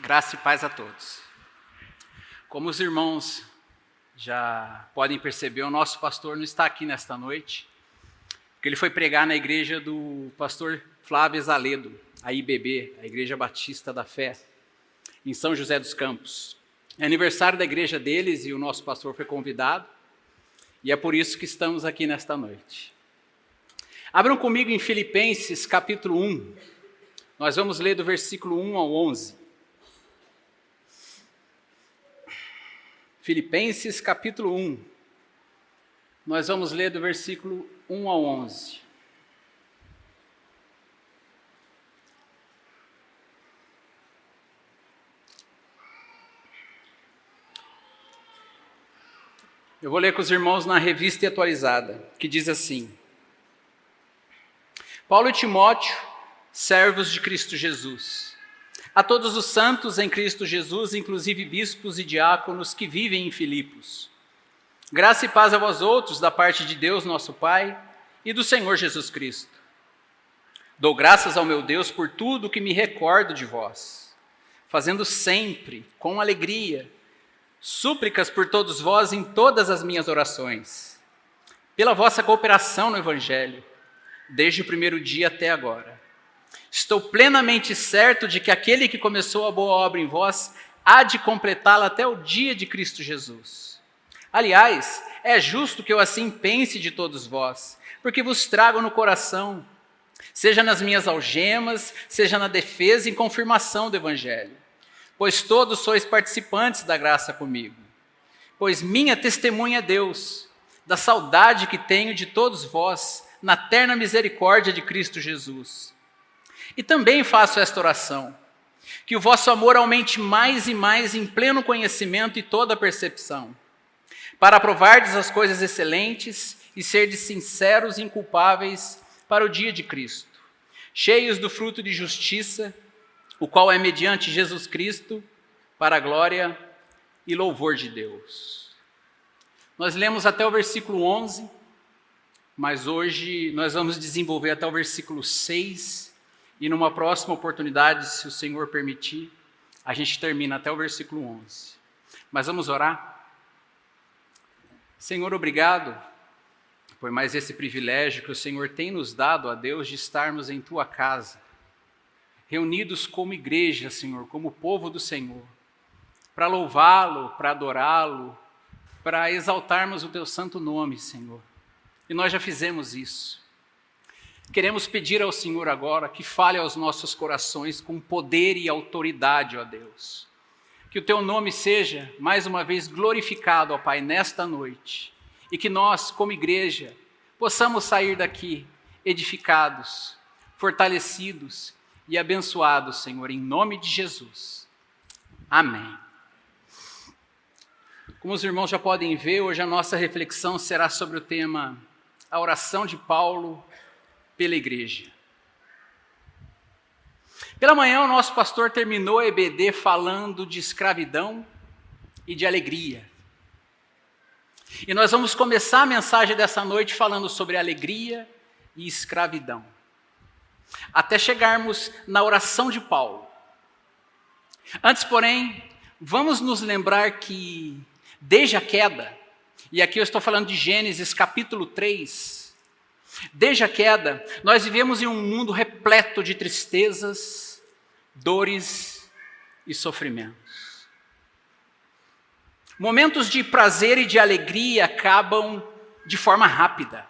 Graça e paz a todos. Como os irmãos já podem perceber, o nosso pastor não está aqui nesta noite, porque ele foi pregar na igreja do pastor Flávio Zaledo, a IBB, a Igreja Batista da Fé, em São José dos Campos. É aniversário da igreja deles e o nosso pastor foi convidado, e é por isso que estamos aqui nesta noite. Abram comigo em Filipenses capítulo 1, nós vamos ler do versículo 1 ao 11. Filipenses capítulo 1, nós vamos ler do versículo 1 ao 11. Eu vou ler com os irmãos na Revista e Atualizada, que diz assim: Paulo e Timóteo, servos de Cristo Jesus, a todos os santos em Cristo Jesus, inclusive bispos e diáconos que vivem em Filipos. Graça e paz a vós outros, da parte de Deus nosso Pai e do Senhor Jesus Cristo. Dou graças ao meu Deus por tudo que me recordo de vós, fazendo sempre, com alegria, súplicas por todos vós em todas as minhas orações, pela vossa cooperação no Evangelho, desde o primeiro dia até agora. Estou plenamente certo de que aquele que começou a boa obra em vós há de completá-la até o dia de Cristo Jesus. Aliás, é justo que eu assim pense de todos vós, porque vos trago no coração, seja nas minhas algemas, seja na defesa e confirmação do Evangelho. Pois todos sois participantes da graça comigo. Pois minha testemunha é Deus, da saudade que tenho de todos vós, na terna misericórdia de Cristo Jesus. E também faço esta oração, que o vosso amor aumente mais e mais em pleno conhecimento e toda percepção, para aprovardes as coisas excelentes e serdes sinceros e inculpáveis para o dia de Cristo, cheios do fruto de justiça, o qual é mediante Jesus Cristo, para a glória e louvor de Deus. Nós lemos até o versículo 11, mas hoje nós vamos desenvolver até o versículo 6, e numa próxima oportunidade, se o Senhor permitir, a gente termina até o versículo 11. Mas vamos orar? Senhor, obrigado por mais esse privilégio que o Senhor tem nos dado, a Deus, de estarmos em Tua casa, reunidos como igreja, Senhor, como povo do Senhor, para louvá-lo, para adorá-lo, para exaltarmos o Teu santo nome, Senhor. E nós já fizemos isso. Queremos pedir ao Senhor agora que fale aos nossos corações com poder e autoridade, ó Deus. Que o Teu nome seja, mais uma vez, glorificado, ó Pai, nesta noite. E que nós, como igreja, possamos sair daqui edificados, fortalecidos e abençoados, Senhor, em nome de Jesus. Amém. Como os irmãos já podem ver, hoje a nossa reflexão será sobre o tema a oração de Paulo pela igreja. Pela manhã, o nosso pastor terminou a EBD falando de escravidão e de alegria. E nós vamos começar a mensagem dessa noite falando sobre alegria e escravidão, até chegarmos na oração de Paulo. Antes, porém, vamos nos lembrar que desde a queda, e aqui eu estou falando de Gênesis capítulo 3, desde a queda, nós vivemos em um mundo repleto de tristezas, dores e sofrimentos. Momentos de prazer e de alegria acabam de forma rápida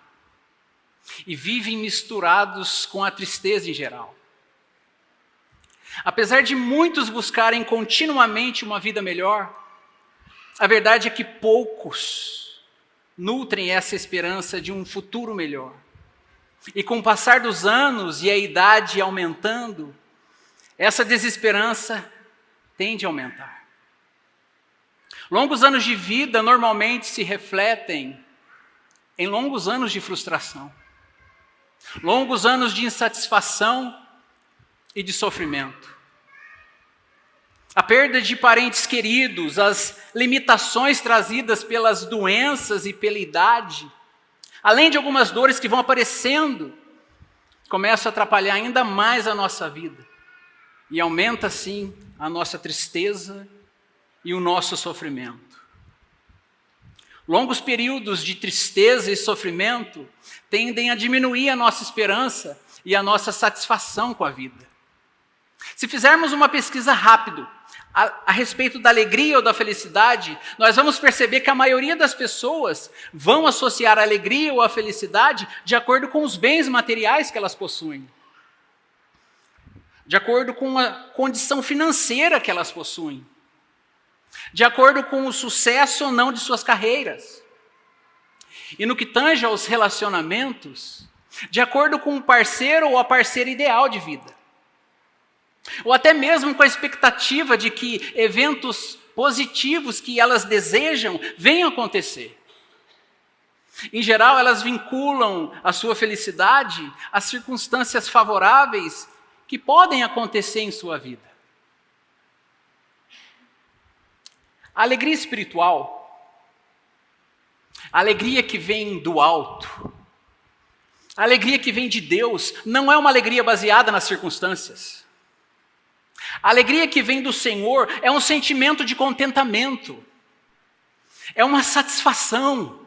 e vivem misturados com a tristeza em geral. Apesar de muitos buscarem continuamente uma vida melhor, a verdade é que poucos nutrem essa esperança de um futuro melhor. E com o passar dos anos e a idade aumentando, essa desesperança tende a aumentar. Longos anos de vida normalmente se refletem em longos anos de frustração, longos anos de insatisfação e de sofrimento. A perda de parentes queridos, as limitações trazidas pelas doenças e pela idade, além de algumas dores que vão aparecendo, começam a atrapalhar ainda mais a nossa vida. e aumenta, sim, a nossa tristeza e o nosso sofrimento. Longos períodos de tristeza e sofrimento tendem a diminuir a nossa esperança e a nossa satisfação com a vida. Se fizermos uma pesquisa rápida a respeito da alegria ou da felicidade, nós vamos perceber que a maioria das pessoas vão associar a alegria ou a felicidade de acordo com os bens materiais que elas possuem, de acordo com a condição financeira que elas possuem, de acordo com o sucesso ou não de suas carreiras. E no que tange aos relacionamentos, de acordo com o parceiro ou a parceira ideal de vida. Ou até mesmo com a expectativa de que eventos positivos que elas desejam venham acontecer. Em geral, elas vinculam a sua felicidade às circunstâncias favoráveis que podem acontecer em sua vida. A alegria espiritual, a alegria que vem do alto, a alegria que vem de Deus, não é uma alegria baseada nas circunstâncias. A alegria que vem do Senhor é um sentimento de contentamento, é uma satisfação,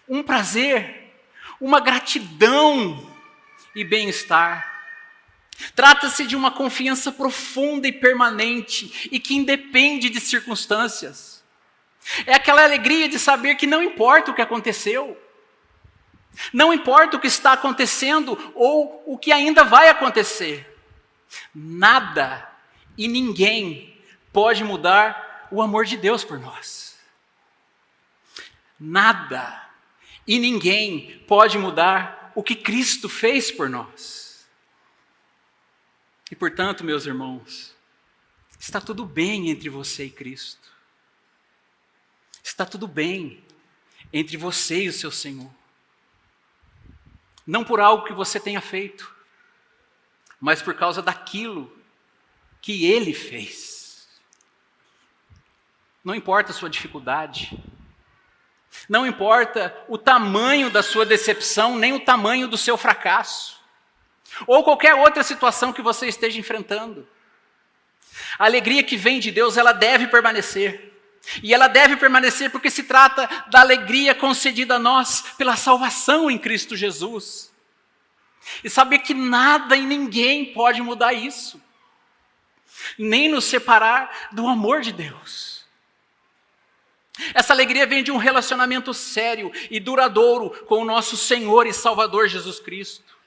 um prazer, uma gratidão e bem-estar. Trata-se de uma confiança profunda e permanente e que independe de circunstâncias. É aquela alegria de saber que não importa o que aconteceu, não importa o que está acontecendo ou o que ainda vai acontecer. Nada e ninguém pode mudar o amor de Deus por nós. Nada e ninguém pode mudar o que Cristo fez por nós. E portanto, meus irmãos, está tudo bem entre você e Cristo. Está tudo bem entre você e o seu Senhor. Não por algo que você tenha feito, mas por causa daquilo que Ele fez. Não importa a sua dificuldade, não importa o tamanho da sua decepção, nem o tamanho do seu fracasso, ou qualquer outra situação que você esteja enfrentando. A alegria que vem de Deus, ela deve permanecer. E ela deve permanecer porque se trata da alegria concedida a nós pela salvação em Cristo Jesus. E saber que nada e ninguém pode mudar isso, nem nos separar do amor de Deus. Essa alegria vem de um relacionamento sério e duradouro com o nosso Senhor e Salvador Jesus Cristo.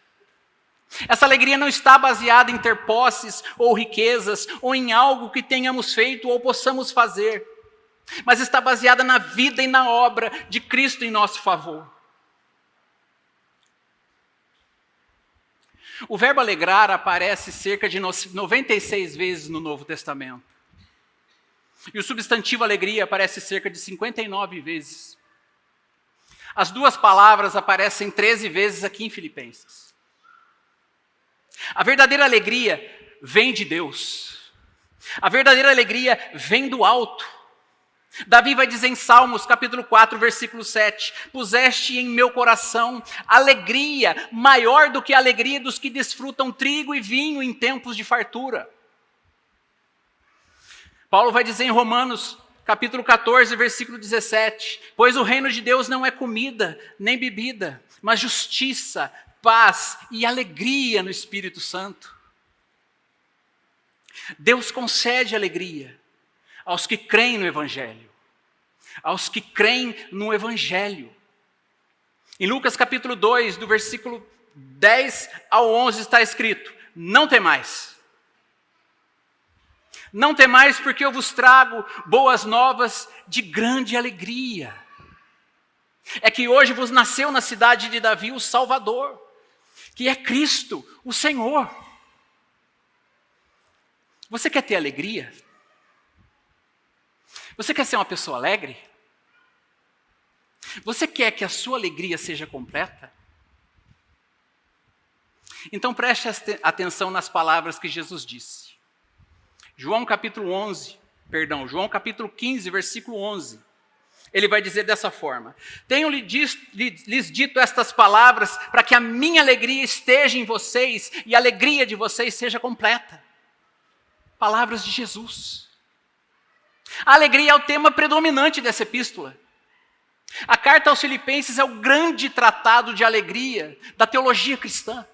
Essa alegria não está baseada em ter posses ou riquezas, ou em algo que tenhamos feito ou possamos fazer, mas está baseada na vida e na obra de Cristo em nosso favor. O verbo alegrar aparece cerca de 96 vezes no Novo Testamento. E o substantivo alegria aparece cerca de 59 vezes. As duas palavras aparecem 13 vezes aqui em Filipenses. A verdadeira alegria vem de Deus. A verdadeira alegria vem do alto. Davi vai dizer em Salmos, capítulo 4, versículo 7, puseste em meu coração alegria maior do que a alegria dos que desfrutam trigo e vinho em tempos de fartura. Paulo vai dizer em Romanos, capítulo 14, versículo 17, pois o reino de Deus não é comida nem bebida, mas justiça, paz e alegria no Espírito Santo. Deus concede alegria aos que creem no Evangelho, aos que creem no Evangelho. Em Lucas capítulo 2, do versículo 10 ao 11 está escrito, não temais. Não temais porque eu vos trago boas novas de grande alegria. É que hoje vos nasceu na cidade de Davi o Salvador, que é Cristo, o Senhor. Você quer ter alegria? Você quer ser uma pessoa alegre? Você quer que a sua alegria seja completa? Então preste atenção nas palavras que Jesus disse. João capítulo 15, versículo 11. Ele vai dizer dessa forma: tenho lhes dito estas palavras para que a minha alegria esteja em vocês e a alegria de vocês seja completa. Palavras de Jesus. A alegria é o tema predominante dessa epístola. A carta aos Filipenses é o grande tratado de alegria da teologia cristã.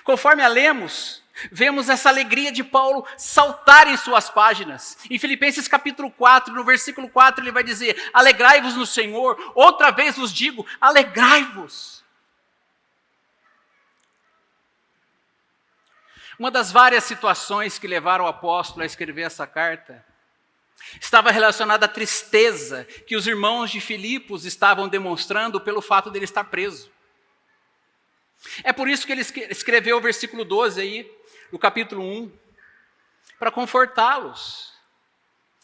Conforme a lemos, vemos essa alegria de Paulo saltar em suas páginas. Em Filipenses capítulo 4, no versículo 4, ele vai dizer: alegrai-vos no Senhor, outra vez vos digo, alegrai-vos. Uma das várias situações que levaram o apóstolo a escrever essa carta estava relacionada à tristeza que os irmãos de Filipos estavam demonstrando pelo fato dele estar preso. É por isso que ele escreveu o versículo 12 aí, do capítulo 1, para confortá-los.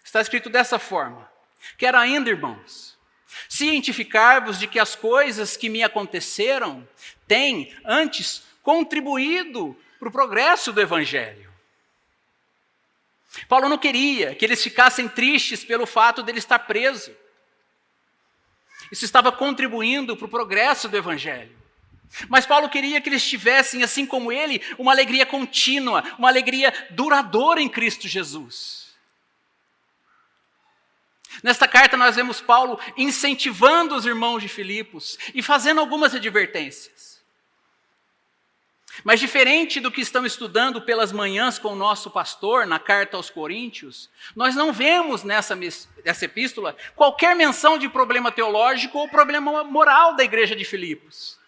Está escrito dessa forma: quero ainda, irmãos, cientificar-vos de que as coisas que me aconteceram têm, antes, contribuído para o progresso do Evangelho. Paulo não queria que eles ficassem tristes pelo fato dele estar preso. Isso estava contribuindo para o progresso do Evangelho. Mas Paulo queria que eles tivessem, assim como ele, uma alegria contínua, uma alegria duradoura em Cristo Jesus. Nesta carta nós vemos Paulo incentivando os irmãos de Filipos e fazendo algumas advertências. Mas diferente do que estamos estudando pelas manhãs com o nosso pastor, na carta aos Coríntios, nós não vemos nessa epístola qualquer menção de problema teológico ou problema moral da igreja de Filipos.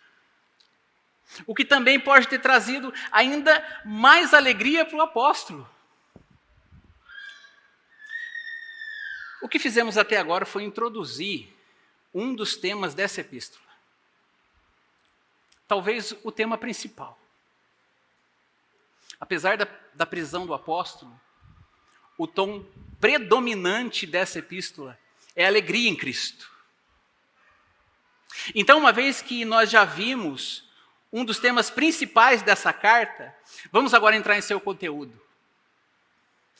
O que também pode ter trazido ainda mais alegria para o apóstolo. O que fizemos até agora foi introduzir um dos temas dessa epístola. Talvez o tema principal. Apesar da prisão do apóstolo, o tom predominante dessa epístola é a alegria em Cristo. Então, uma vez que nós já vimos um dos temas principais dessa carta, vamos agora entrar em seu conteúdo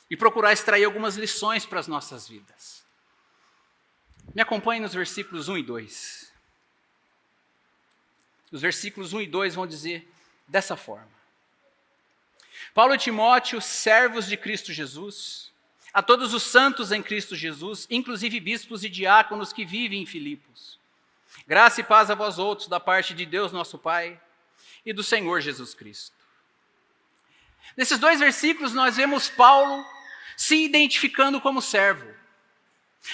e procurar extrair algumas lições para as nossas vidas. Me acompanhe nos versículos 1 e 2. Os versículos 1 e 2 vão dizer dessa forma: Paulo e Timóteo, servos de Cristo Jesus, a todos os santos em Cristo Jesus, inclusive bispos e diáconos que vivem em Filipos. Graça e paz a vós outros, da parte de Deus nosso Pai e do Senhor Jesus Cristo. Nesses dois versículos nós vemos Paulo se identificando como servo,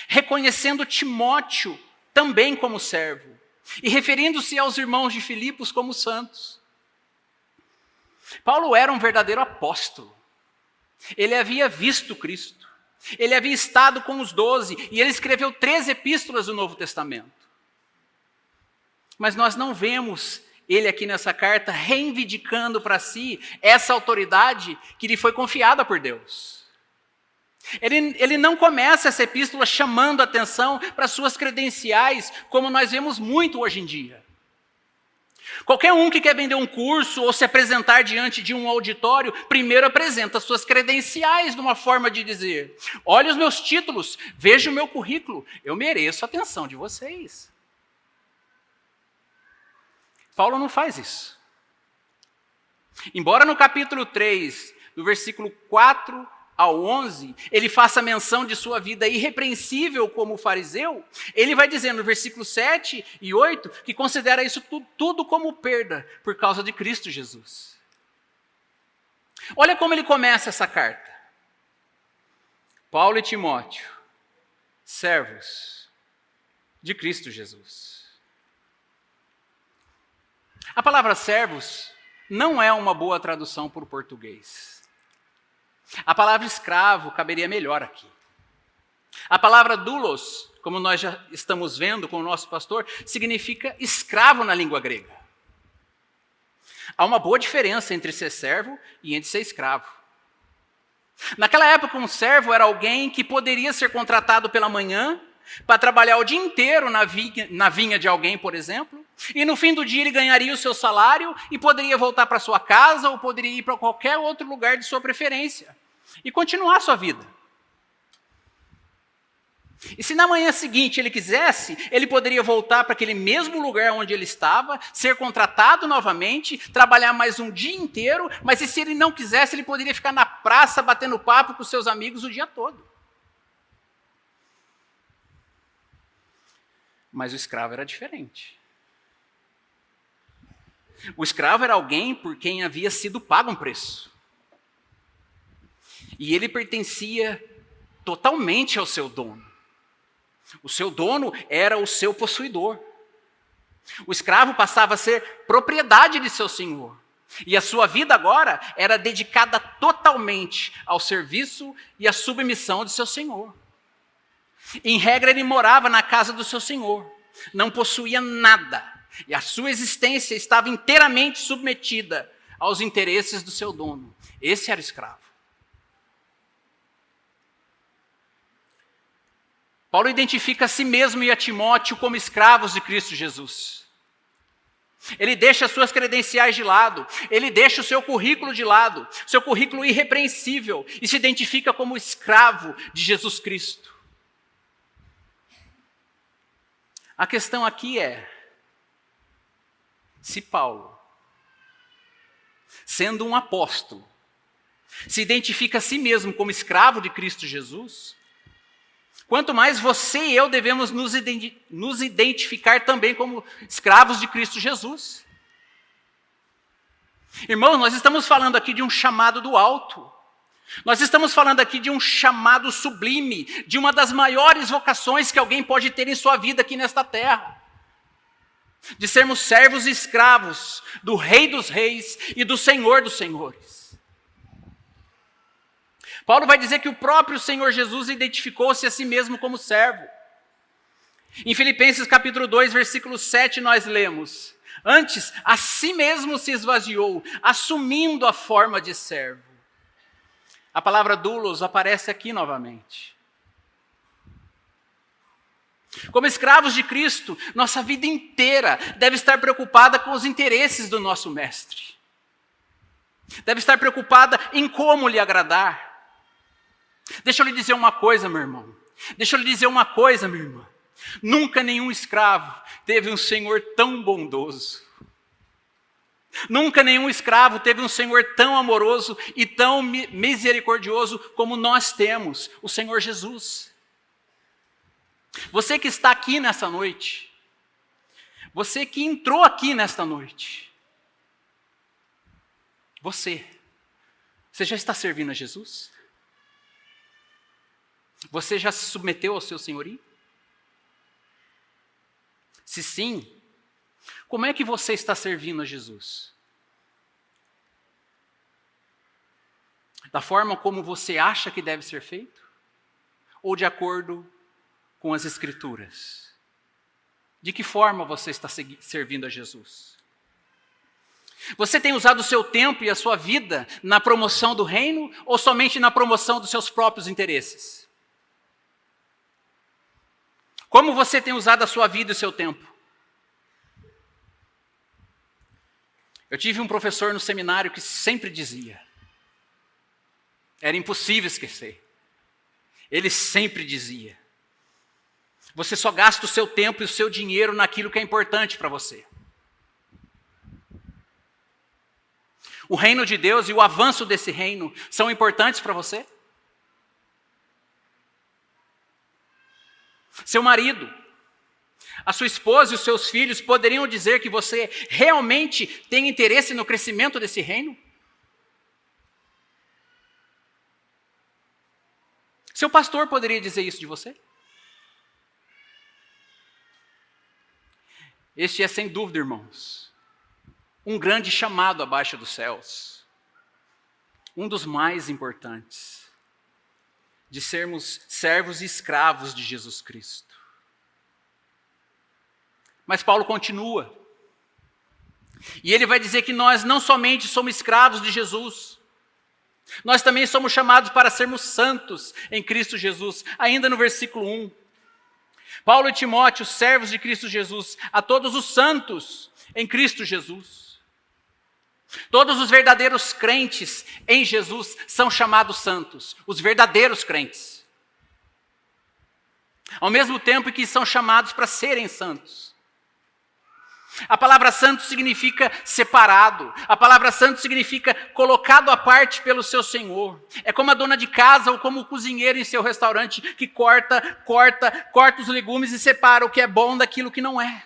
reconhecendo Timóteo também como servo e referindo-se aos irmãos de Filipos como santos. Paulo era um verdadeiro apóstolo. Ele havia visto Cristo. Ele havia estado com os 12 e ele escreveu 3 epístolas do Novo Testamento. Mas nós não vemos ele aqui nessa carta reivindicando para si essa autoridade que lhe foi confiada por Deus. Ele não começa essa epístola chamando atenção para suas credenciais, como nós vemos muito hoje em dia. Qualquer um que quer vender um curso ou se apresentar diante de um auditório, primeiro apresenta suas credenciais numa forma de dizer: olha os meus títulos, veja o meu currículo, eu mereço a atenção de vocês. Paulo não faz isso. Embora no capítulo 3, do versículo 4 ao 11, ele faça menção de sua vida irrepreensível como fariseu, ele vai dizer no versículo 7 e 8 que considera isso tudo como perda por causa de Cristo Jesus. Olha como ele começa essa carta. Paulo e Timóteo, servos de Cristo Jesus. A palavra servos não é uma boa tradução para o português. A palavra escravo caberia melhor aqui. A palavra doulos, como nós já estamos vendo com o nosso pastor, significa escravo na língua grega. Há uma boa diferença entre ser servo e entre ser escravo. Naquela época, um servo era alguém que poderia ser contratado pela manhã para trabalhar o dia inteiro na vinha de alguém, por exemplo, e no fim do dia ele ganharia o seu salário e poderia voltar para sua casa ou poderia ir para qualquer outro lugar de sua preferência e continuar a sua vida. E se na manhã seguinte ele quisesse, ele poderia voltar para aquele mesmo lugar onde ele estava, ser contratado novamente, trabalhar mais um dia inteiro, mas e se ele não quisesse, ele poderia ficar na praça batendo papo com seus amigos o dia todo. Mas o escravo era diferente. O escravo era alguém por quem havia sido pago um preço. E ele pertencia totalmente ao seu dono. O seu dono era o seu possuidor. O escravo passava a ser propriedade de seu senhor. E a sua vida agora era dedicada totalmente ao serviço e à submissão de seu senhor. Em regra, ele morava na casa do seu senhor. Não possuía nada. E a sua existência estava inteiramente submetida aos interesses do seu dono. Esse era o escravo. Paulo identifica a si mesmo e a Timóteo como escravos de Cristo Jesus. Ele deixa as suas credenciais de lado, ele deixa o seu currículo de lado, seu currículo irrepreensível, e se identifica como escravo de Jesus Cristo. A questão aqui é, se Paulo, sendo um apóstolo, se identifica a si mesmo como escravo de Cristo Jesus, quanto mais você e eu devemos nos identificar também como escravos de Cristo Jesus. Irmãos, nós estamos falando aqui de um chamado do alto. Nós estamos falando aqui de um chamado sublime, de uma das maiores vocações que alguém pode ter em sua vida aqui nesta terra. De sermos servos e escravos do Rei dos Reis e do Senhor dos Senhores. Paulo vai dizer que o próprio Senhor Jesus identificou-se a si mesmo como servo. Em Filipenses capítulo 2, versículo 7, nós lemos: antes, a si mesmo se esvaziou, assumindo a forma de servo. A palavra doulos aparece aqui novamente. Como escravos de Cristo, nossa vida inteira deve estar preocupada com os interesses do nosso Mestre. Deve estar preocupada em como lhe agradar. Deixa eu lhe dizer uma coisa, meu irmão. Deixa eu lhe dizer uma coisa, minha irmã. Nunca nenhum escravo teve um Senhor tão bondoso. Nunca nenhum escravo teve um Senhor tão amoroso e tão misericordioso como nós temos, o Senhor Jesus. Você que está aqui nessa noite, você que entrou aqui nesta noite, você já está servindo a Jesus? Você já se submeteu ao seu senhorio? Se sim, como é que você está servindo a Jesus? Da forma como você acha que deve ser feito? Ou de acordo com as Escrituras? De que forma você está servindo a Jesus? Você tem usado o seu tempo e a sua vida na promoção do reino ou somente na promoção dos seus próprios interesses? Como você tem usado a sua vida e o seu tempo? Eu tive um professor no seminário que sempre dizia, era impossível esquecer, ele sempre dizia: você só gasta o seu tempo e o seu dinheiro naquilo que é importante para você. O reino de Deus e o avanço desse reino são importantes para você? Seu marido, a sua esposa e os seus filhos poderiam dizer que você realmente tem interesse no crescimento desse reino? Seu pastor poderia dizer isso de você? Este é, sem dúvida, irmãos, um grande chamado abaixo dos céus. Um dos mais importantes. De sermos servos e escravos de Jesus Cristo. Mas Paulo continua. E ele vai dizer que nós não somente somos escravos de Jesus, nós também somos chamados para sermos santos em Cristo Jesus. Ainda no versículo 1. Paulo e Timóteo, servos de Cristo Jesus, a todos os santos em Cristo Jesus. Todos os verdadeiros crentes em Jesus são chamados santos, os verdadeiros crentes. ao mesmo tempo que são chamados para serem santos. A palavra santo significa separado. A palavra santo significa colocado à parte pelo seu Senhor. É como a dona de casa ou como o cozinheiro em seu restaurante que corta os legumes e separa o que é bom daquilo que não é.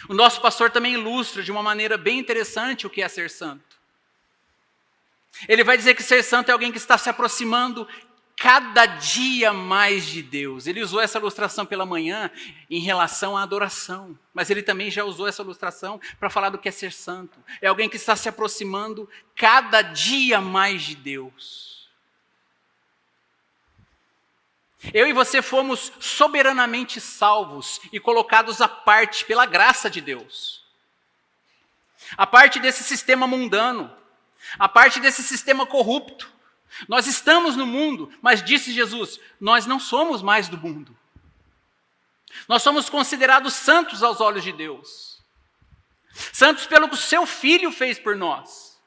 O nosso pastor também ilustra de uma maneira bem interessante o que é ser santo. Ele vai dizer que ser santo é alguém que está se aproximando cada dia mais de Deus. Ele usou essa ilustração pela manhã em relação à adoração, mas ele também já usou essa ilustração para falar do que é ser santo. É alguém que está se aproximando cada dia mais de Deus. Eu e você fomos soberanamente salvos e colocados à parte pela graça de Deus. A parte desse sistema mundano, a parte desse sistema corrupto. Nós estamos no mundo, mas disse Jesus, nós não somos mais do mundo. Nós somos considerados santos aos olhos de Deus. Santos pelo que o seu Filho fez por nós.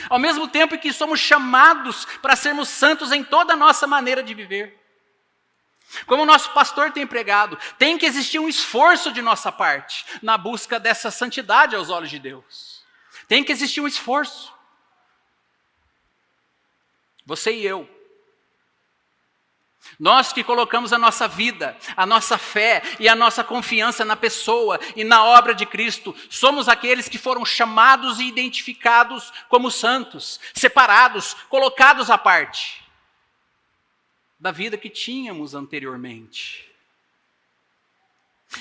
Ao mesmo tempo que somos chamados para sermos santos em toda a nossa maneira de viver. Como o nosso pastor tem pregado, tem que existir um esforço de nossa parte na busca dessa santidade aos olhos de Deus. Tem que existir um esforço. Você e eu. Nós que colocamos a nossa vida, a nossa fé e a nossa confiança na pessoa e na obra de Cristo, somos aqueles que foram chamados e identificados como santos, separados, colocados à parte da vida que tínhamos anteriormente.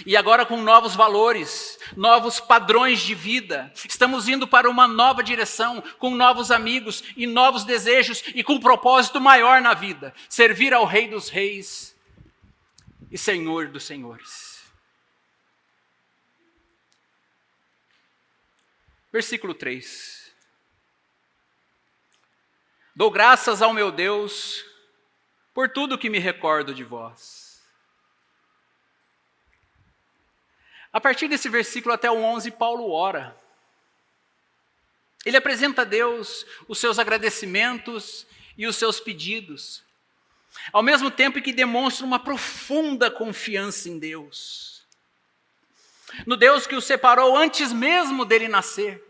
E agora com novos valores, novos padrões de vida, estamos indo para uma nova direção, com novos amigos e novos desejos e com um propósito maior na vida, servir ao Rei dos Reis e Senhor dos Senhores. Versículo 3. Dou graças ao meu Deus por tudo que me recordo de vós. A partir desse versículo até o 11, Paulo ora. Ele apresenta a Deus os seus agradecimentos e os seus pedidos, ao mesmo tempo que demonstra uma profunda confiança em Deus. No Deus que o separou antes mesmo dele nascer.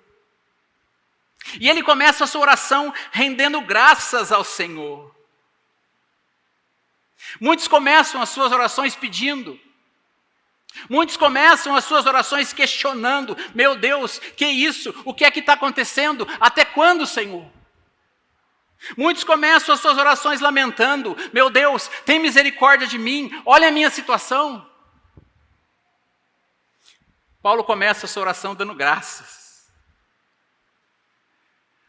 E ele começa a sua oração rendendo graças ao Senhor. Muitos começam as suas orações pedindo. Muitos começam as suas orações questionando, meu Deus, que isso? O que é que está acontecendo? Até quando, Senhor? Muitos começam as suas orações lamentando, meu Deus, tem misericórdia de mim, olha a minha situação. Paulo começa a sua oração dando graças.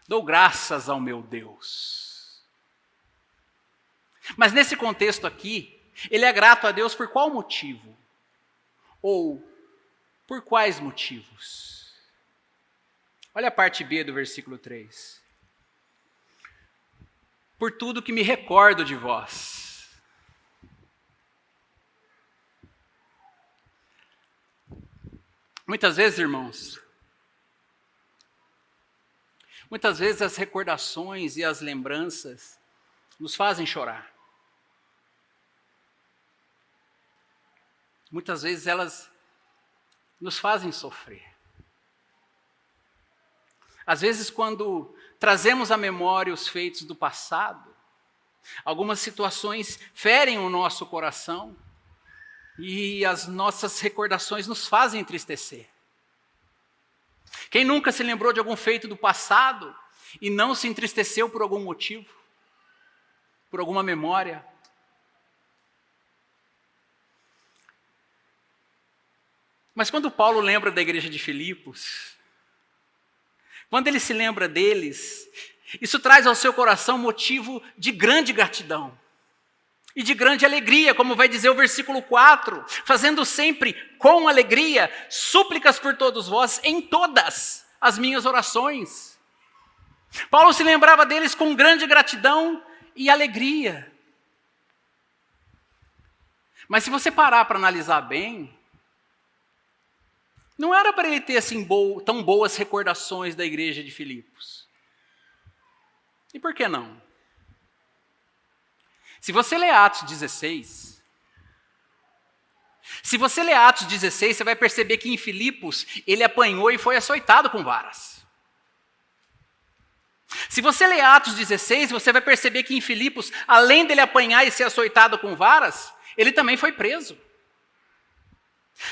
Dou graças ao meu Deus. Mas nesse contexto aqui, ele é grato a Deus por qual motivo? Ou por quais motivos? Olha a parte B do versículo 3. Por tudo que me recordo de vós. Muitas vezes, irmãos, muitas vezes as recordações e as lembranças nos fazem chorar. Muitas vezes elas nos fazem sofrer. Às vezes, quando trazemos à memória os feitos do passado, algumas situações ferem o nosso coração e as nossas recordações nos fazem entristecer. Quem nunca se lembrou de algum feito do passado e não se entristeceu por algum motivo, por alguma memória? Mas quando Paulo lembra da igreja de Filipos, quando ele se lembra deles, isso traz ao seu coração motivo de grande gratidão e de grande alegria, como vai dizer o versículo 4, fazendo sempre com alegria súplicas por todos vós em todas as minhas orações. Paulo se lembrava deles com grande gratidão e alegria. Mas se você parar para analisar bem, não era para ele ter assim tão boas recordações da igreja de Filipos. E por que não? Se você ler Atos 16, você vai perceber que em Filipos ele apanhou e foi açoitado com varas. Se você ler Atos 16, você vai perceber que em Filipos, além dele apanhar e ser açoitado com varas, ele também foi preso.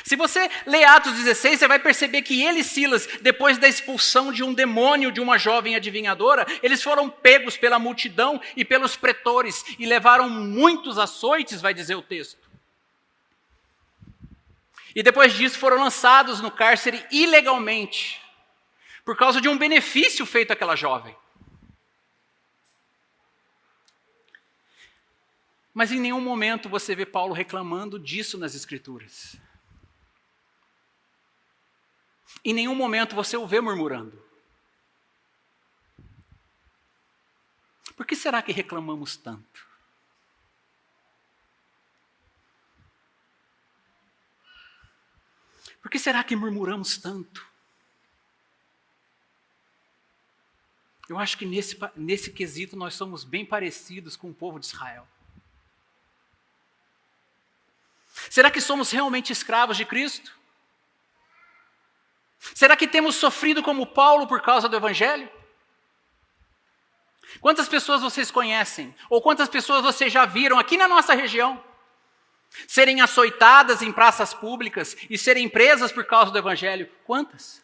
Se você ler Atos 16, você vai perceber que ele e Silas, depois da expulsão de um demônio de uma jovem adivinhadora, eles foram pegos pela multidão e pelos pretores e levaram muitos açoites, vai dizer o texto. E depois disso foram lançados no cárcere ilegalmente, por causa de um benefício feito àquela jovem. Mas em nenhum momento você vê Paulo reclamando disso nas Escrituras. Em nenhum momento você o vê murmurando. Por que será que reclamamos tanto? Por que será que murmuramos tanto? Eu acho que nesse quesito nós somos bem parecidos com o povo de Israel. Será que somos realmente escravos de Cristo? Será que temos sofrido como Paulo por causa do Evangelho? Quantas pessoas vocês conhecem? Ou quantas pessoas vocês já viram aqui na nossa região serem açoitadas em praças públicas e serem presas por causa do Evangelho? Quantas?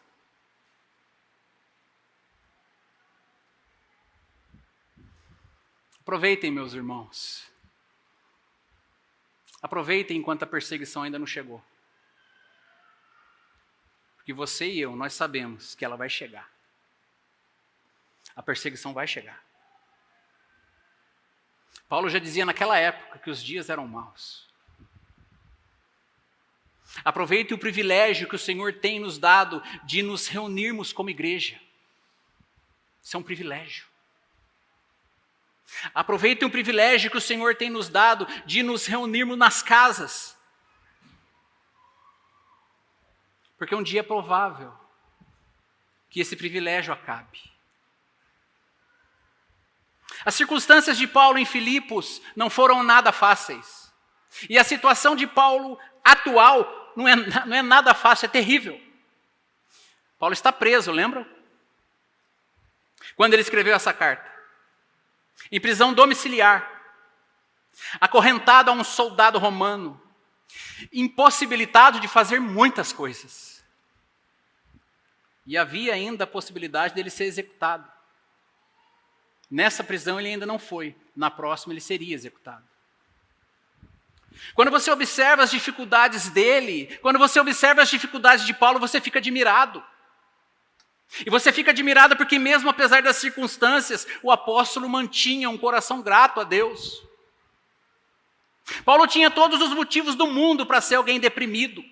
Aproveitem, meus irmãos. Aproveitem enquanto a perseguição ainda não chegou. Porque você e eu, nós sabemos que ela vai chegar. A perseguição vai chegar. Paulo já dizia naquela época que os dias eram maus. Aproveite o privilégio que o Senhor tem nos dado de nos reunirmos como igreja. Isso é um privilégio. Aproveite o privilégio que o Senhor tem nos dado de nos reunirmos nas casas. Porque um dia é provável que esse privilégio acabe. As circunstâncias de Paulo em Filipos não foram nada fáceis. E a situação de Paulo atual não é nada fácil, é terrível. Paulo está preso, lembram? Quando ele escreveu essa carta. Em prisão domiciliar. Acorrentado a um soldado romano. Impossibilitado de fazer muitas coisas. E havia ainda a possibilidade dele ser executado. Nessa prisão ele ainda não foi. Na próxima ele seria executado. Quando você observa as dificuldades dele, quando você observa as dificuldades de Paulo, você fica admirado. E você fica admirado porque mesmo apesar das circunstâncias, o apóstolo mantinha um coração grato a Deus. Paulo tinha todos os motivos do mundo para ser alguém deprimido.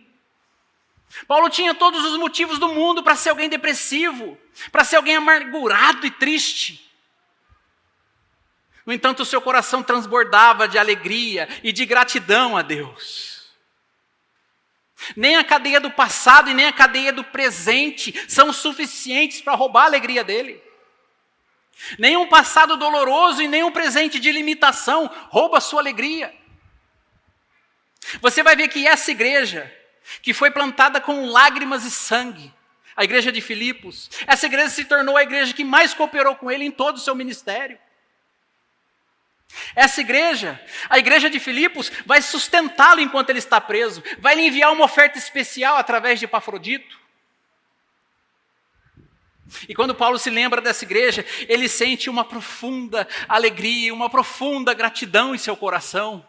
Paulo tinha todos os motivos do mundo para ser alguém depressivo, para ser alguém amargurado e triste. No entanto, o seu coração transbordava de alegria e de gratidão a Deus. Nem a cadeia do passado e nem a cadeia do presente são suficientes para roubar a alegria dele. Nem um passado doloroso e nem um presente de limitação rouba a sua alegria. Você vai ver que essa igreja, que foi plantada com lágrimas e sangue, a igreja de Filipos, essa igreja se tornou a igreja que mais cooperou com ele em todo o seu ministério. Essa igreja, a igreja de Filipos, vai sustentá-lo enquanto ele está preso, vai lhe enviar uma oferta especial através de Epafrodito. E quando Paulo se lembra dessa igreja, ele sente uma profunda alegria, uma profunda gratidão em seu coração.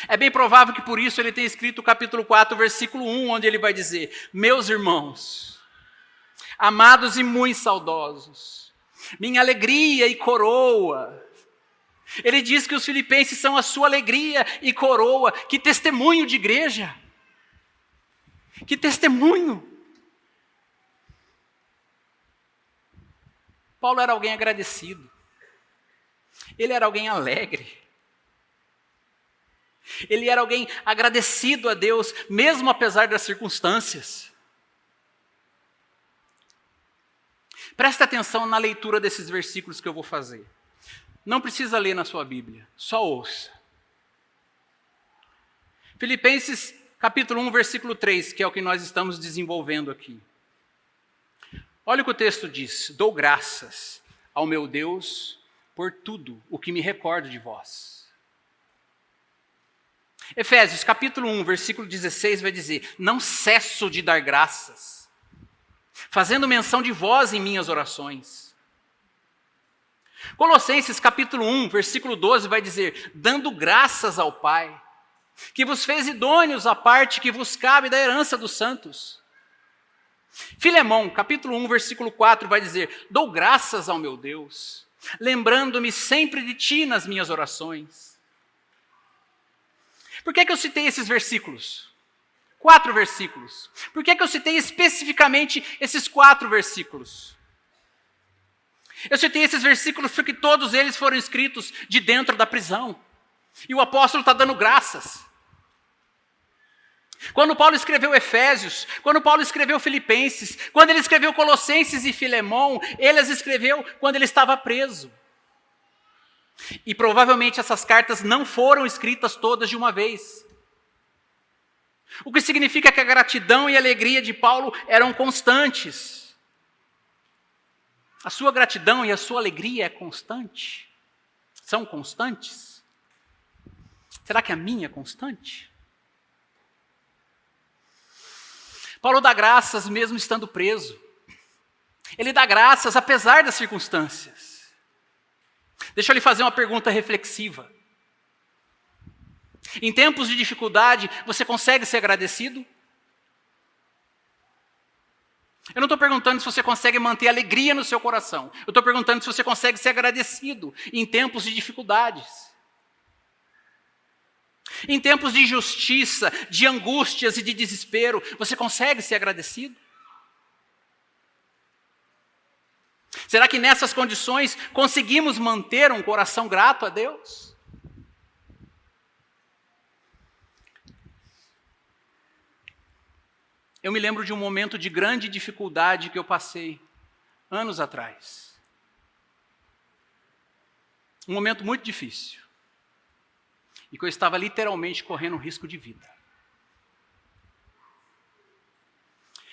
É bem provável que por isso ele tenha escrito o capítulo 4, versículo 1, onde ele vai dizer: meus irmãos, amados e muito saudosos, minha alegria e coroa. Ele diz que os filipenses são a sua alegria e coroa. Que testemunho de igreja! Que testemunho! Paulo era alguém agradecido. Ele era alguém alegre. Ele era alguém agradecido a Deus, mesmo apesar das circunstâncias. Presta atenção na leitura desses versículos que eu vou fazer. Não precisa ler na sua Bíblia, só ouça. Filipenses capítulo 1, versículo 3, que é o que nós estamos desenvolvendo aqui. Olha o que o texto diz: dou graças ao meu Deus por tudo o que me recordo de vós. Efésios capítulo 1, versículo 16 vai dizer: não cesso de dar graças, fazendo menção de vós em minhas orações. Colossenses capítulo 1, versículo 12 vai dizer: dando graças ao Pai, que vos fez idôneos à parte que vos cabe da herança dos santos. Filemão, capítulo 1, versículo 4 vai dizer: dou graças ao meu Deus, lembrando-me sempre de ti nas minhas orações. Por que eu citei esses versículos? 4 versículos. Por que eu citei especificamente esses 4 versículos? Eu citei esses versículos porque todos eles foram escritos de dentro da prisão. E o apóstolo está dando graças. Quando Paulo escreveu Efésios, quando Paulo escreveu Filipenses, quando ele escreveu Colossenses e Filemão, ele as escreveu quando ele estava preso. E provavelmente essas cartas não foram escritas todas de uma vez. O que significa que a gratidão e a alegria de Paulo eram constantes. A sua gratidão e a sua alegria é constante? São constantes? Será que a minha é constante? Paulo dá graças mesmo estando preso. Ele dá graças apesar das circunstâncias. Deixa eu lhe fazer uma pergunta reflexiva. Em tempos de dificuldade, você consegue ser agradecido? Eu não estou perguntando se você consegue manter alegria no seu coração. Eu estou perguntando se você consegue ser agradecido em tempos de dificuldades. Em tempos de injustiça, de angústias e de desespero, você consegue ser agradecido? Será que nessas condições conseguimos manter um coração grato a Deus? Eu me lembro de um momento de grande dificuldade que eu passei anos atrás. Um momento muito difícil. E que eu estava literalmente correndo um risco de vida.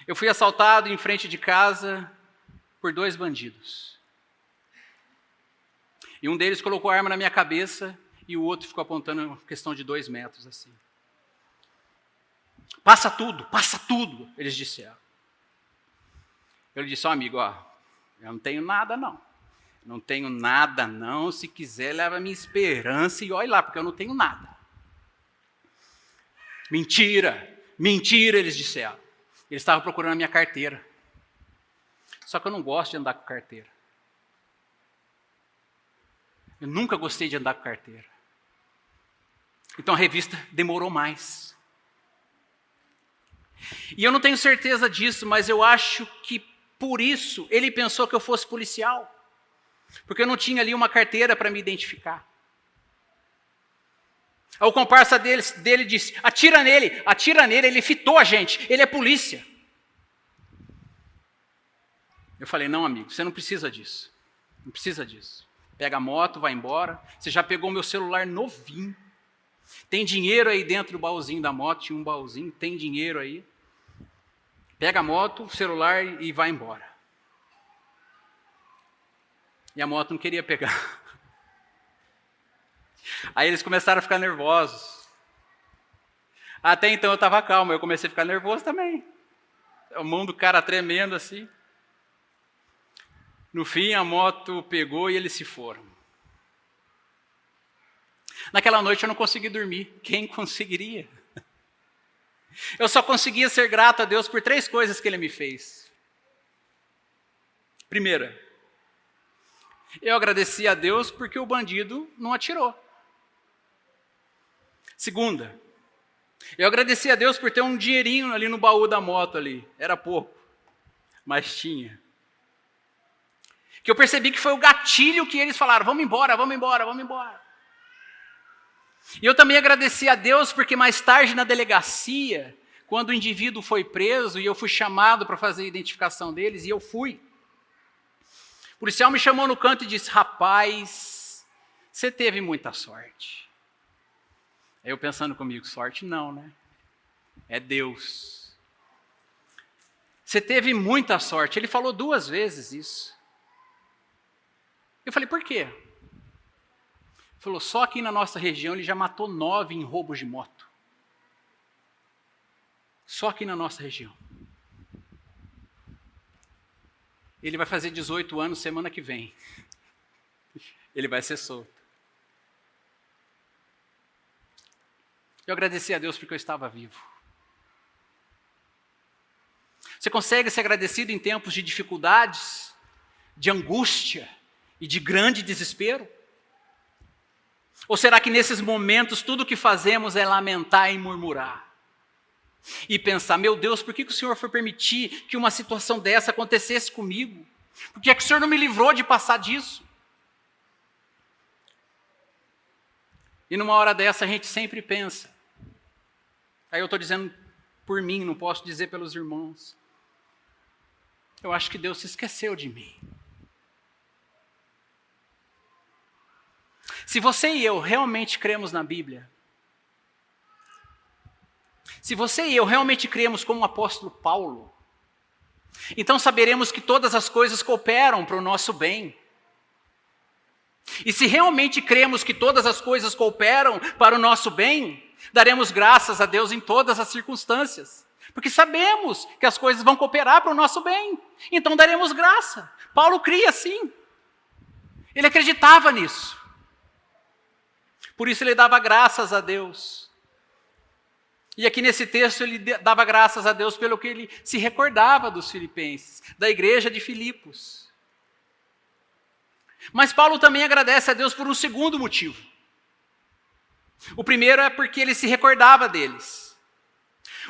Eu fui assaltado em frente de casa por 2 bandidos. E um deles colocou a arma na minha cabeça e o outro ficou apontando uma questão de 2 metros assim. Passa tudo, eles disseram. Eu disse: amigo, eu não tenho nada não. Não tenho nada não, se quiser leva a minha esperança e olhe lá, porque eu não tenho nada. Mentira, eles disseram. Eles estavam procurando a minha carteira. Só que eu não gosto de andar com carteira. Eu nunca gostei de andar com carteira. Então a revista demorou mais. E eu não tenho certeza disso, mas eu acho que por isso ele pensou que eu fosse policial. Porque eu não tinha ali uma carteira para me identificar. O comparsa dele disse: atira nele, ele fitou a gente, ele é polícia. Eu falei: não, amigo, você não precisa disso. Não precisa disso. Pega a moto, vai embora. Você já pegou meu celular novinho. Tem dinheiro aí dentro do baúzinho da moto, tinha um baúzinho, tem dinheiro aí. Pega a moto, o celular e vai embora. E a moto não queria pegar. Aí eles começaram a ficar nervosos. Até então eu estava calmo, eu comecei a ficar nervoso também. A mão do cara tremendo assim. No fim a moto pegou e eles se foram. Naquela noite eu não consegui dormir. Quem conseguiria? Eu só conseguia ser grato a Deus por 3 coisas que Ele me fez. Primeira, eu agradeci a Deus porque o bandido não atirou. Segunda, eu agradeci a Deus por ter um dinheirinho ali no baú da moto ali. Era pouco, mas tinha. Que eu percebi que foi o gatilho que eles falaram: vamos embora. E eu também agradeci a Deus porque mais tarde na delegacia, quando o indivíduo foi preso e eu fui chamado para fazer a identificação deles, e eu fui. O policial me chamou no canto e disse: rapaz, Você teve muita sorte. Aí eu pensando comigo, sorte não, né? É Deus. Você teve muita sorte. Ele falou 2 vezes isso. Eu falei, por quê? Ele falou, só aqui na nossa região ele já matou 9 em roubos de moto. Só aqui na nossa região. Ele vai fazer 18 anos semana que vem. Ele vai ser solto. Eu agradeci a Deus porque eu estava vivo. Você consegue ser agradecido em tempos de dificuldades, de angústia e de grande desespero? Ou será que nesses momentos tudo o que fazemos é lamentar e murmurar? E pensar, meu Deus, por que o Senhor foi permitir que uma situação dessa acontecesse comigo? Por que é que o Senhor não me livrou de passar disso? E numa hora dessa a gente sempre pensa, aí eu estou dizendo por mim, não posso dizer pelos irmãos, eu acho que Deus se esqueceu de mim. Se você e eu realmente cremos na Bíblia, se você e eu realmente cremos como o apóstolo Paulo, então saberemos que todas as coisas cooperam para o nosso bem. E se realmente cremos que todas as coisas cooperam para o nosso bem, daremos graças a Deus em todas as circunstâncias. Porque sabemos que as coisas vão cooperar para o nosso bem. Então daremos graça. Paulo cria assim. Ele acreditava nisso. Por isso ele dava graças a Deus. E aqui nesse texto ele dava graças a Deus pelo que ele se recordava dos filipenses, da igreja de Filipos. Mas Paulo também agradece a Deus por um segundo motivo. O primeiro é porque ele se recordava deles.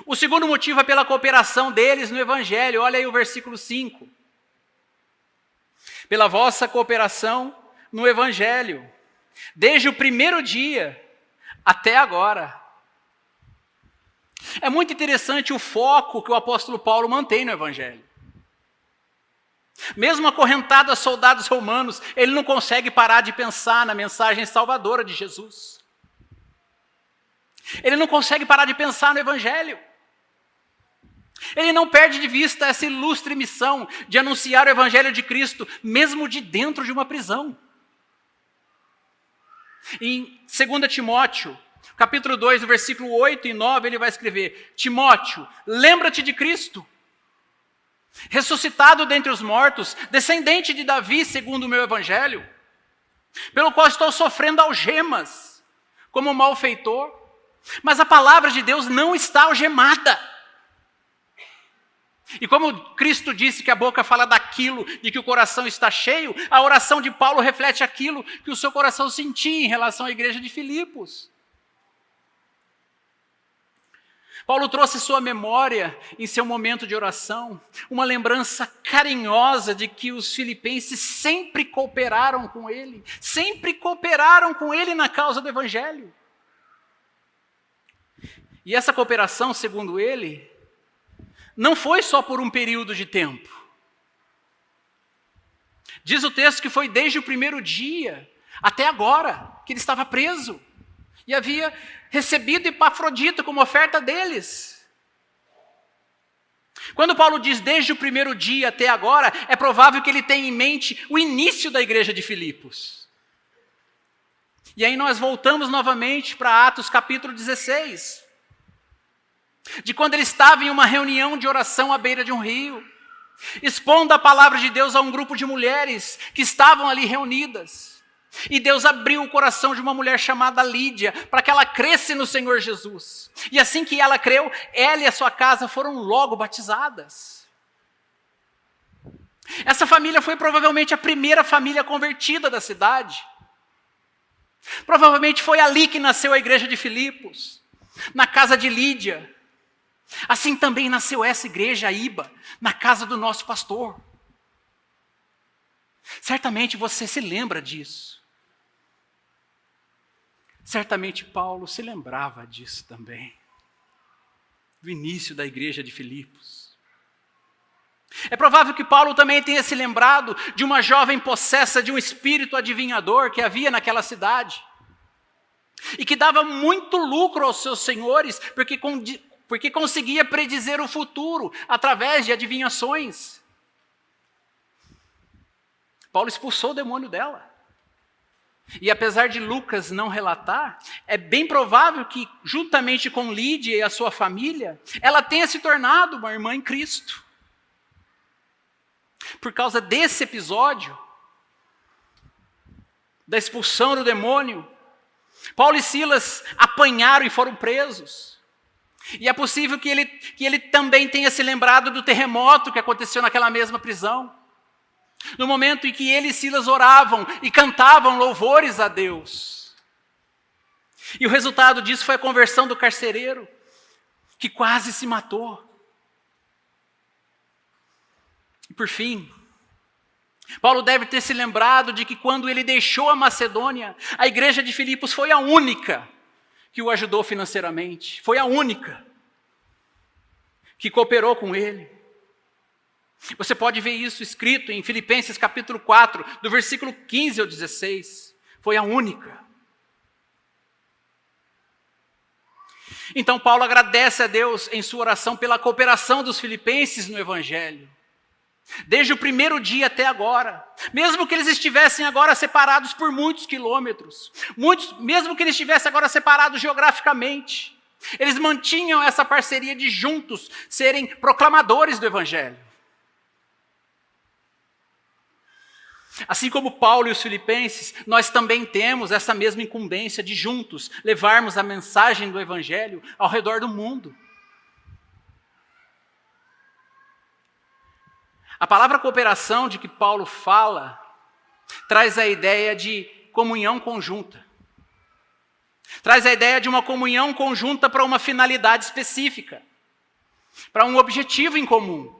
O segundo motivo é pela cooperação deles no Evangelho. Olha aí o versículo 5. Pela vossa cooperação no Evangelho, desde o primeiro dia até agora. É muito interessante o foco que o apóstolo Paulo mantém no Evangelho. Mesmo acorrentado a soldados romanos, ele não consegue parar de pensar na mensagem salvadora de Jesus. Ele não consegue parar de pensar no Evangelho. Ele não perde de vista essa ilustre missão de anunciar o Evangelho de Cristo, mesmo de dentro de uma prisão. Em 2 Timóteo, capítulo 2, versículo 8 e 9, ele vai escrever: Timóteo, lembra-te de Cristo, ressuscitado dentre os mortos, descendente de Davi, segundo o meu Evangelho, pelo qual estou sofrendo algemas, como malfeitor, mas a palavra de Deus não está algemada. E como Cristo disse que a boca fala daquilo de que o coração está cheio, a oração de Paulo reflete aquilo que o seu coração sentia em relação à igreja de Filipos. Paulo trouxe sua memória em seu momento de oração, uma lembrança carinhosa de que os filipenses sempre cooperaram com ele na causa do Evangelho. E essa cooperação, segundo ele, não foi só por um período de tempo. Diz o texto que foi desde o primeiro dia até agora que ele estava preso e havia recebido Epafrodito como oferta deles. Quando Paulo diz desde o primeiro dia até agora, é provável que ele tenha em mente o início da igreja de Filipos. E aí nós voltamos novamente para Atos capítulo 16. De quando ele estava em uma reunião de oração à beira de um rio, expondo a palavra de Deus a um grupo de mulheres que estavam ali reunidas. E Deus abriu o coração de uma mulher chamada Lídia, para que ela cresce no Senhor Jesus. E assim que ela creu, ela e a sua casa foram logo batizadas. Essa família foi provavelmente a primeira família convertida da cidade. Provavelmente foi ali que nasceu a igreja de Filipos, na casa de Lídia. Assim também nasceu essa igreja Iba, na casa do nosso pastor. Certamente você se lembra disso. Certamente Paulo se lembrava disso também, do início da igreja de Filipos. É provável que Paulo também tenha se lembrado de uma jovem possessa de um espírito adivinhador que havia naquela cidade. E que dava muito lucro aos seus senhores, porque conseguia predizer o futuro através de adivinhações. Paulo expulsou o demônio dela. E apesar de Lucas não relatar, é bem provável que, juntamente com Lídia e a sua família, ela tenha se tornado uma irmã em Cristo. Por causa desse episódio, da expulsão do demônio, Paulo e Silas apanharam e foram presos. E é possível que ele também tenha se lembrado do terremoto que aconteceu naquela mesma prisão. No momento em que ele e Silas oravam e cantavam louvores a Deus. E o resultado disso foi a conversão do carcereiro, que quase se matou. E por fim, Paulo deve ter se lembrado de que quando ele deixou a Macedônia, a igreja de Filipos foi a única que o ajudou financeiramente. Foi a única que cooperou com ele. Você pode ver isso escrito em Filipenses capítulo 4, do versículo 15 ao 16. Foi a única. Então Paulo agradece a Deus em sua oração pela cooperação dos filipenses no Evangelho. Desde o primeiro dia até agora. Mesmo que eles estivessem agora separados por muitos quilômetros. Mesmo que eles estivessem agora separados geograficamente. Eles mantinham essa parceria de juntos serem proclamadores do Evangelho. Assim como Paulo e os filipenses, nós também temos essa mesma incumbência de juntos levarmos a mensagem do Evangelho ao redor do mundo. A palavra cooperação de que Paulo fala traz a ideia de comunhão conjunta. Traz a ideia de uma comunhão conjunta para uma finalidade específica, para um objetivo em comum.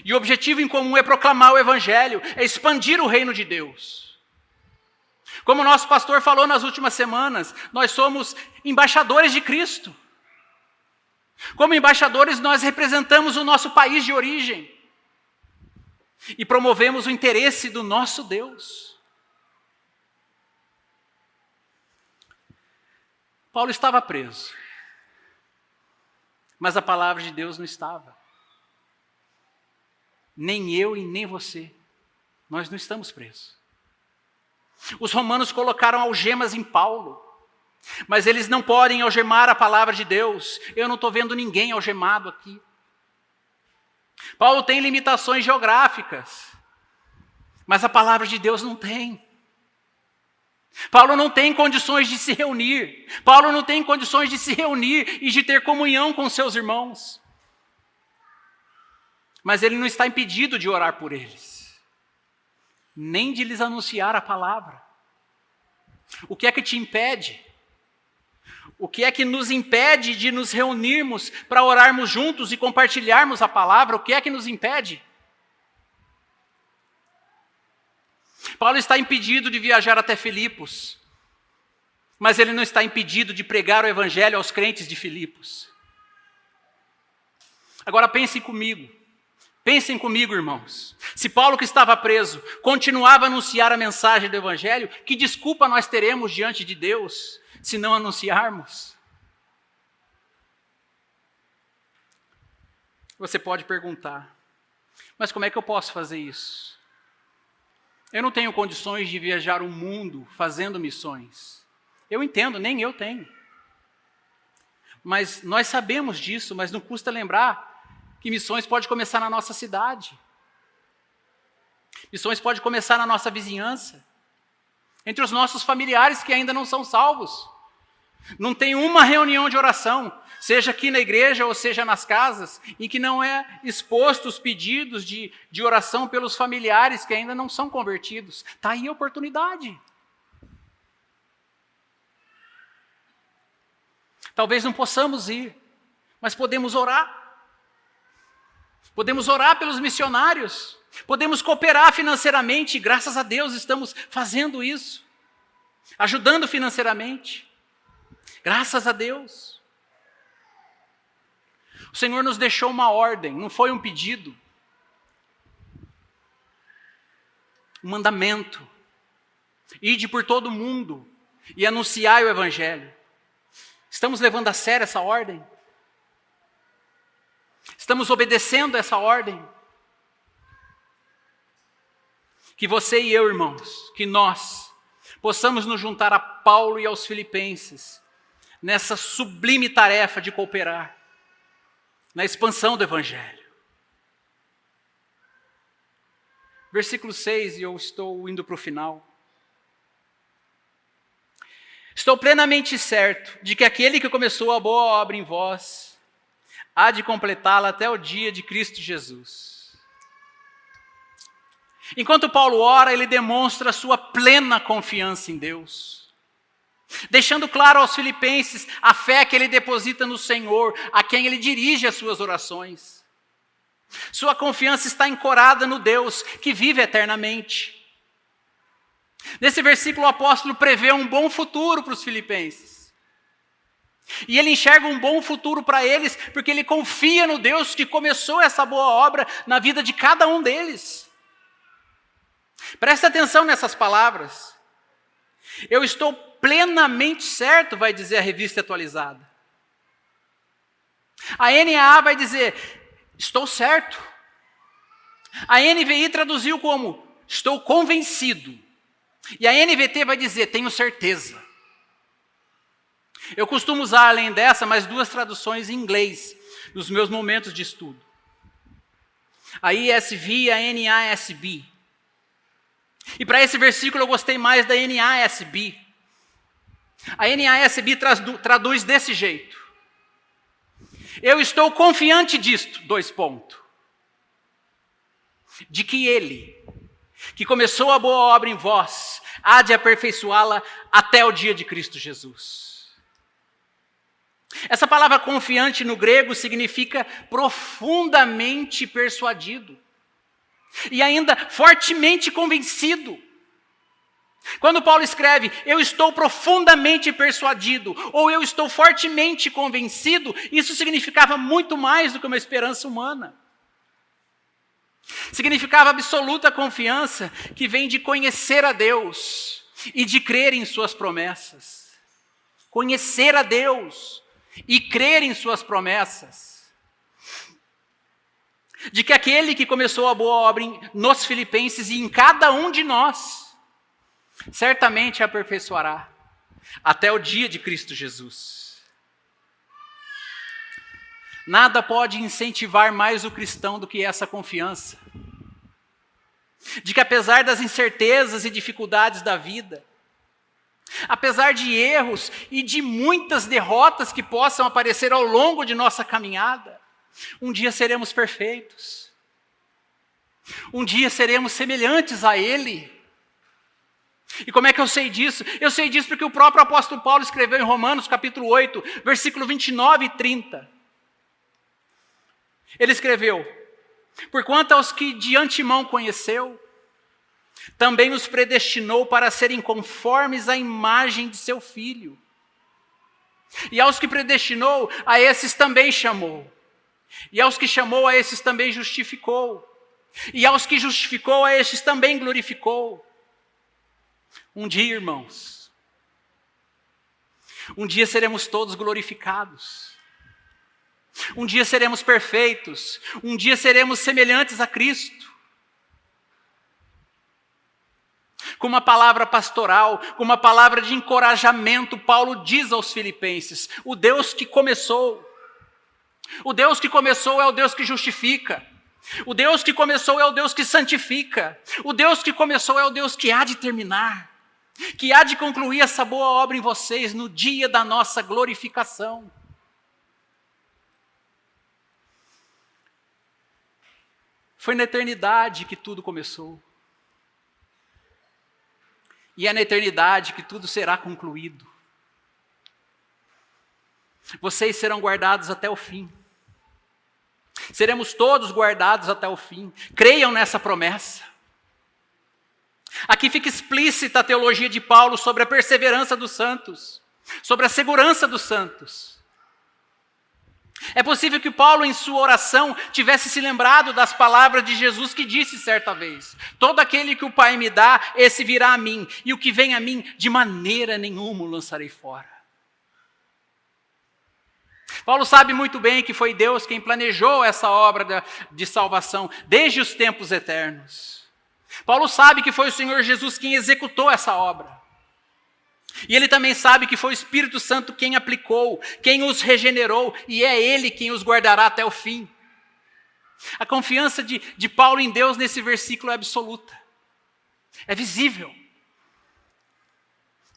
E o objetivo em comum é proclamar o Evangelho, é expandir o reino de Deus. Como o nosso pastor falou nas últimas semanas, nós somos embaixadores de Cristo. Como embaixadores, nós representamos o nosso país de origem e promovemos o interesse do nosso Deus. Paulo estava preso, mas a palavra de Deus não estava. Nem eu e nem você, nós não estamos presos. Os romanos colocaram algemas em Paulo, mas eles não podem algemar a palavra de Deus. Eu não estou vendo ninguém algemado aqui. Paulo tem limitações geográficas, mas a palavra de Deus não tem. Paulo não tem condições de se reunir. Paulo não tem condições de se reunir e de ter comunhão com seus irmãos. Mas ele não está impedido de orar por eles, nem de lhes anunciar a palavra. O que é que te impede? O que é que nos impede de nos reunirmos para orarmos juntos e compartilharmos a palavra? O que é que nos impede? Paulo está impedido de viajar até Filipos, mas ele não está impedido de pregar o evangelho aos crentes de Filipos. Agora pensem comigo, irmãos. Se Paulo, que estava preso, continuava a anunciar a mensagem do evangelho, que desculpa nós teremos diante de Deus se não anunciarmos? Você pode perguntar, mas como é que eu posso fazer isso? Eu não tenho condições de viajar o mundo fazendo missões. Eu entendo, nem eu tenho. Mas nós sabemos disso, mas não custa lembrar que missões pode começar na nossa cidade. Missões pode começar na nossa vizinhança, entre os nossos familiares que ainda não são salvos. Não tem uma reunião de oração, seja aqui na igreja ou seja nas casas, em que não é exposto os pedidos de oração pelos familiares que ainda não são convertidos. Está aí a oportunidade. Talvez não possamos ir, mas podemos orar. Podemos orar pelos missionários, podemos cooperar financeiramente, e graças a Deus estamos fazendo isso, ajudando financeiramente, graças a Deus. O Senhor nos deixou uma ordem, não foi um pedido. Um mandamento. Ide por todo mundo e anunciai o Evangelho. Estamos levando a sério essa ordem? Estamos obedecendo essa ordem? Que você e eu, irmãos, que nós possamos nos juntar a Paulo e aos filipenses nessa sublime tarefa de cooperar na expansão do Evangelho. Versículo 6, e eu estou indo para o final. Estou plenamente certo de que aquele que começou a boa obra em vós há de completá-la até o dia de Cristo Jesus. Enquanto Paulo ora, ele demonstra a sua plena confiança em Deus, deixando claro aos filipenses a fé que ele deposita no Senhor, a quem ele dirige as suas orações. Sua confiança está ancorada no Deus que vive eternamente. Nesse versículo, o apóstolo prevê um bom futuro para os filipenses. E ele enxerga um bom futuro para eles, porque ele confia no Deus que começou essa boa obra na vida de cada um deles. Presta atenção nessas palavras. Eu estou plenamente certo, vai dizer a revista atualizada. A NAA vai dizer, estou certo. A NVI traduziu como, estou convencido. E a NVT vai dizer, tenho certeza. Eu costumo usar, além dessa, mais duas traduções em inglês, nos meus momentos de estudo. A ESV e a NASB. E para esse versículo eu gostei mais da NASB. A NASB traduz desse jeito. Eu estou confiante disto, de que ele, que começou a boa obra em vós, há de aperfeiçoá-la até o dia de Cristo Jesus. Essa palavra confiante no grego significa profundamente persuadido. E ainda fortemente convencido. Quando Paulo escreve, eu estou profundamente persuadido, ou eu estou fortemente convencido, isso significava muito mais do que uma esperança humana. Significava absoluta confiança que vem de conhecer a Deus e de crer em suas promessas. Conhecer a Deus e crer em suas promessas. De que aquele que começou a boa obra nos filipenses e em cada um de nós, certamente a aperfeiçoará até o dia de Cristo Jesus. Nada pode incentivar mais o cristão do que essa confiança. De que apesar das incertezas e dificuldades da vida, apesar de erros e de muitas derrotas que possam aparecer ao longo de nossa caminhada, um dia seremos perfeitos. Um dia seremos semelhantes a Ele. E como é que eu sei disso? Eu sei disso porque o próprio apóstolo Paulo escreveu em Romanos capítulo 8, versículo 29 e 30. Ele escreveu, porquanto aos que de antemão conheceu, também os predestinou para serem conformes à imagem de seu Filho. E aos que predestinou, a esses também chamou. E aos que chamou, a esses também justificou. E aos que justificou, a estes também glorificou. Um dia, irmãos, um dia seremos todos glorificados. Um dia seremos perfeitos. Um dia seremos semelhantes a Cristo. Com uma palavra pastoral, com uma palavra de encorajamento, Paulo diz aos filipenses, o Deus que começou é o Deus que justifica. O Deus que começou é o Deus que santifica. O Deus que começou é o Deus que há de terminar, que há de concluir essa boa obra em vocês no dia da nossa glorificação. Foi na eternidade que tudo começou. E é na eternidade que tudo será concluído. Vocês serão guardados até o fim. Seremos todos guardados até o fim. Creiam nessa promessa. Aqui fica explícita a teologia de Paulo sobre a perseverança dos santos, sobre a segurança dos santos. É possível que Paulo, em sua oração, tivesse se lembrado das palavras de Jesus que disse certa vez: todo aquele que o Pai me dá, esse virá a mim, e o que vem a mim, de maneira nenhuma o lançarei fora. Paulo sabe muito bem que foi Deus quem planejou essa obra de salvação desde os tempos eternos. Paulo sabe que foi o Senhor Jesus quem executou essa obra. E ele também sabe que foi o Espírito Santo quem aplicou, quem os regenerou, e é Ele quem os guardará até o fim. A confiança de Paulo em Deus nesse versículo é absoluta. É visível.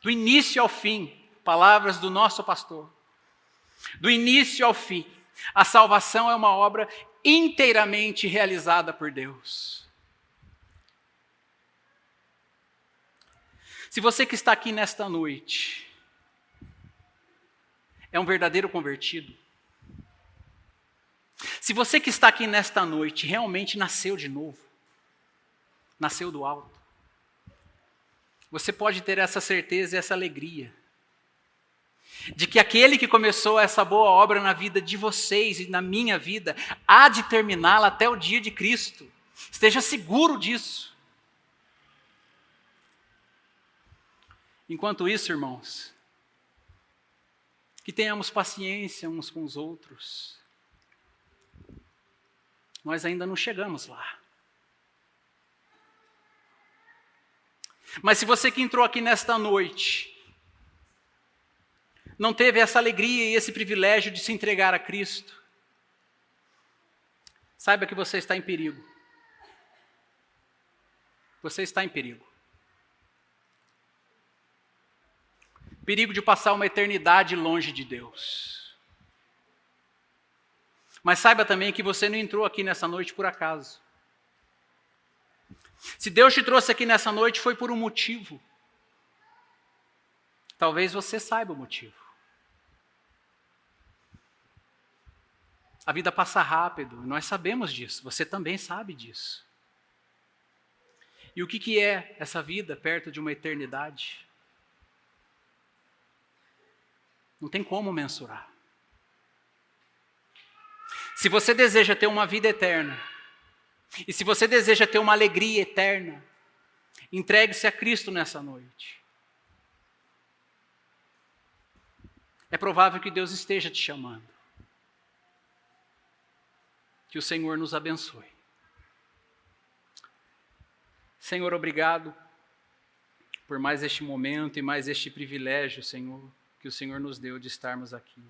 Do início ao fim, palavras do nosso pastor. Do início ao fim, a salvação é uma obra inteiramente realizada por Deus. Se você que está aqui nesta noite é um verdadeiro convertido, se você que está aqui nesta noite realmente nasceu de novo, nasceu do alto, você pode ter essa certeza e essa alegria de que aquele que começou essa boa obra na vida de vocês e na minha vida há de terminá-la até o dia de Cristo. Esteja seguro disso. Enquanto isso, irmãos, que tenhamos paciência uns com os outros. Nós ainda não chegamos lá. Mas se você que entrou aqui nesta noite não teve essa alegria e esse privilégio de se entregar a Cristo, saiba que você está em perigo. Você está em perigo. Perigo de passar uma eternidade longe de Deus. Mas saiba também que você não entrou aqui nessa noite por acaso. Se Deus te trouxe aqui nessa noite foi por um motivo. Talvez você saiba o motivo. A vida passa rápido, nós sabemos disso, você também sabe disso. E o que é essa vida perto de uma eternidade? Não tem como mensurar. Se você deseja ter uma vida eterna, e se você deseja ter uma alegria eterna, entregue-se a Cristo nessa noite. É provável que Deus esteja te chamando. Que o Senhor nos abençoe. Senhor, obrigado por mais este momento e mais este privilégio, Senhor, que o Senhor nos deu de estarmos aqui.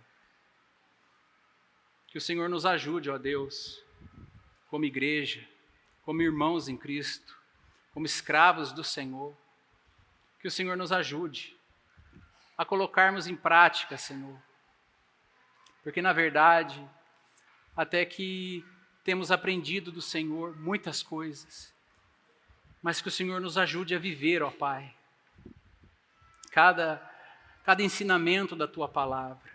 Que o Senhor nos ajude, ó Deus, como igreja, como irmãos em Cristo, como escravos do Senhor. Que o Senhor nos ajude a colocarmos em prática, Senhor. Porque, na verdade, até que temos aprendido do Senhor muitas coisas, mas que o Senhor nos ajude a viver, ó Pai, cada ensinamento da Tua palavra,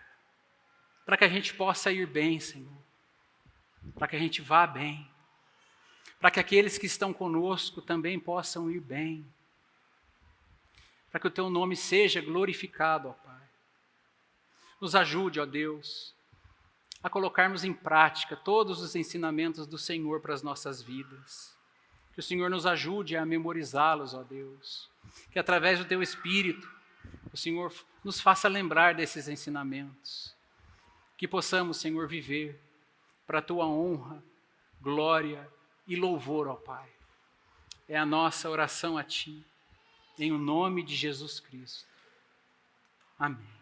para que a gente possa ir bem, Senhor, para que a gente vá bem, para que aqueles que estão conosco também possam ir bem, para que o Teu nome seja glorificado, ó Pai. Nos ajude, ó Deus, a colocarmos em prática todos os ensinamentos do Senhor para as nossas vidas. Que o Senhor nos ajude a memorizá-los, ó Deus. Que através do Teu Espírito, o Senhor nos faça lembrar desses ensinamentos. Que possamos, Senhor, viver para a Tua honra, glória e louvor, ó Pai. É a nossa oração a Ti, em o nome de Jesus Cristo. Amém.